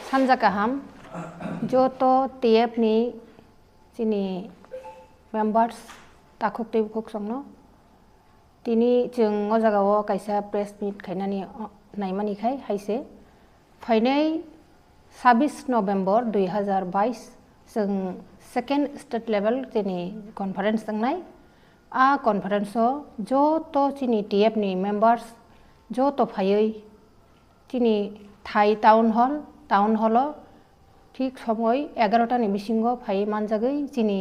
सानजा गाहाम जत TEF नि जोंनि मेम्बार्स दाखुक दैबुक संनो दिनै जों अ जागायाव कायसा प्रेस मिट खायनानै नायमानिखाय हायसे फैनाय 26 नभेम्बर 2022 जों सेकेंड स्टेट लेवल जोंनि कन्फारेंस दंनाय आ कन्फारेंसआव जत जोंनि TEF नि मेम्बार्स जत फैयै जोंनि थाई टाउन हल ठीक समय 11टा नि बिसिंगो फै मानजागै जोंनि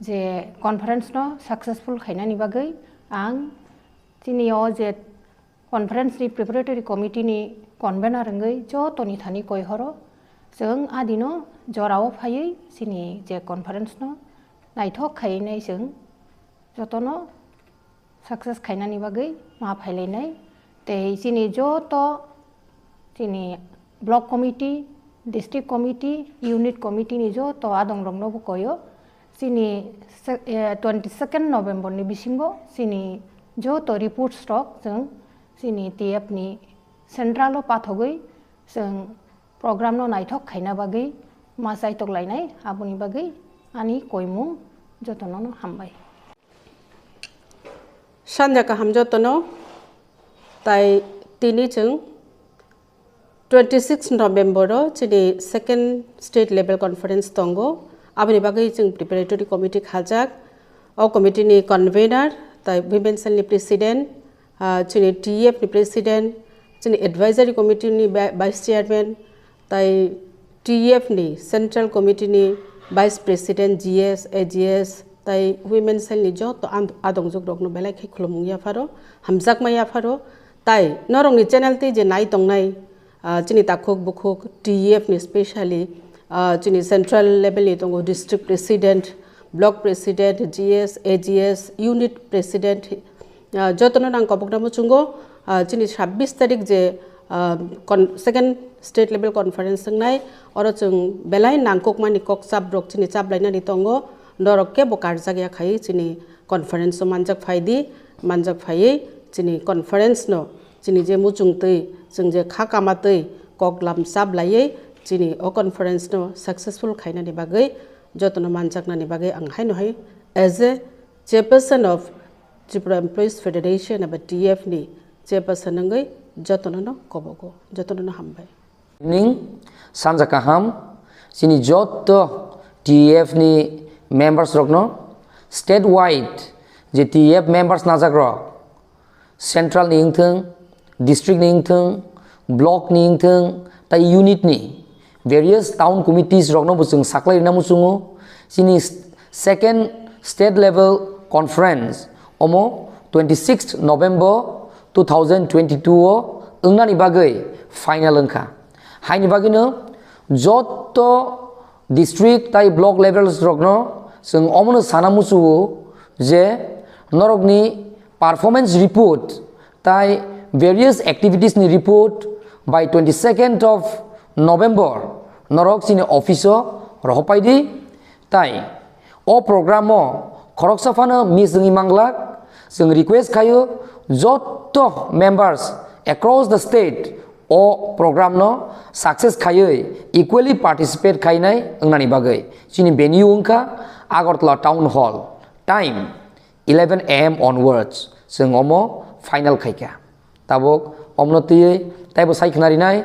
जे कन्फारेंस न सक्सेसफुल खायनानि बागै आं जोंनियाव जे कन्फारेंस नि प्रिपारेटरी कमिटी नि कन्वेनर रंगै जतनि थानि कयहरो जों आदिनो जराव फैयै जोंनि जे कन्फारेंस न नायथक खायनाय जों जतनो सक्सेस खायनानि बागै मा फायलायनाय ते जोंनि जत जोंनि block committee district committee unit committee नि जत आदं रंनो बकयो जोंनि 22 नभेम्बर नि बिसिंगो जोंनि जत रिपोर्ट स्टक जों जोंनि TEF नि सेंट्रल पाथगै जों प्रोग्राम न नायथक खायना बागै मा साइटक लायनाय आबुनि बागै आनि कयमु जतनो हामबाय सानजा गाहाम जतनो ताई तिनि जों 26 नभेम्बर जोंनि सेकेंड स्टेट लेवल कन्फारेंस दंगो आबुनि बागै जों प्रिपारेटरी कमिटी खाजाक अ कमिटी नि कन्वेनर ताई विमेन सेल नि प्रेसिडेंट जोंनि TEF नि प्रेसिडेंट जोंनि एडवाइजरी कमिटी नि वाइस चेयरमैन ताई TEF नि सेंट्रल कमिटी नि वाइस प्रेसिडेंट GS AGS ताई विमेन सेल नि जत आदं जुगरगनो बेलाय खुलुमु याफारो हमजाक मा याफारो ताई नरंनि चैनल ती जे नाय दंनाय जोंनि दाखुक बुखुक TEF नि स्पेशली जोंनि सेंट्रल लेवल नि दंगो district president block president GS AGS unit president जतनो नां कबकनामु चुंगो जोंनि 26 तारिख जे सेकेंड स्टेट लेवल कन्फारेंस संनाय और जों बेलाय नांकुक मानि कक साब्रक जोंनि चाबलायनानि दंगो नरके बकार जागिया खाय जोंनि कन्फारेंस मानजाक फायदि मानजाक फायै जोंनि कन्फारेंस न जोंनि जे मुचुंतै जों जे खाकामातै कक लामसाब लायै जोंनि अ कन्फारेंस न सक्सेसफुल खायनानि बागै जतनो मानजाकनानि बागै आं हाय नहाय as a chairperson of Tripura employees federation एबा TEF नि चेयरपर्सन नंगै जतनो न कबगो जतनो न हामबाय इवनिं सानजा गाहाम जोंनि जत TEF नि मेम्बार्स रखनो स्टेट वाइड जे TEF मेम्बार्स नाजाग्र सेंट्रल नि इंथों डिस्ट्रिक्ट नि इंथों ब्लॉक नि इंथों ताई यूनिट नि वेरियस टाउन कमिटीज रखनो बुसुं साक्लायना मुसुङो जोंनि सेकेंड स्टेट लेवल कॉन्फ्रेंस ओमो 26 नवेम्बर 2022 ओंनानि बागै फाइनल ओंखा हायनि बागैनो जत डिस्ट्रिक्ट ताई ब्लॉक लेवल्स रखनो जों अमनो साना मुसुओ जे नरकनि परफॉर्मेंस रिपोर्ट ताई वेरियस एक्टिविटीज नि रिपोर्ट बाय 22 of November नरक सिनि ऑफिसो रहपायदि ताई ओ प्रोग्रामो खरक सफानो मिसंनि मांगलाक जों रिक्वेस्ट खायो जत मेम्बार्स across the state ओ प्रोग्राम न सक्सेस खायै इक्वली पार्टिसिपेट खायनाय ओंनानि बागै जोंनि वेन्यू ओंखा Agartala town hall time 11 AM onwards जों अमो फाइनल खायखा ताबक अमनतियै ताइबो सायखनारिनाय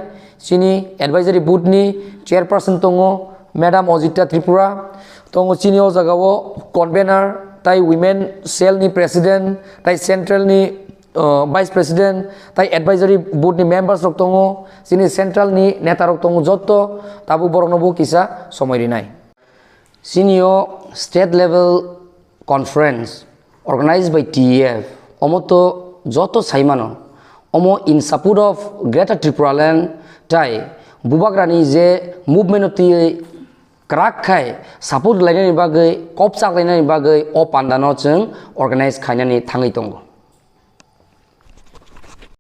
जोंनि एडवाइजरी बोर्ड नि चेयरपर्सन दङो मैडम अजिता त्रिपुरा दङो जोंनि अ जागायाव कन्वेनर ताई विमेन सेल नि प्रेसिडेंट ताई सेंट्रल नि वाइस प्रेसिडेंट ताई एडवाइजरी बोर्ड नि मेम्बार्स रक दङो जोंनि सेंट्रल नि नेता रक दङो जत ताबु बरनबो किसा समयरिनाय जोंनि state level conference organized by TEF omoto joto saimano omo in support of Greater Tripura land tai bubagrani je movement oti krak khai support lainani bagai kopsak lainani bagai o pandano जों organize khainani thangai tongo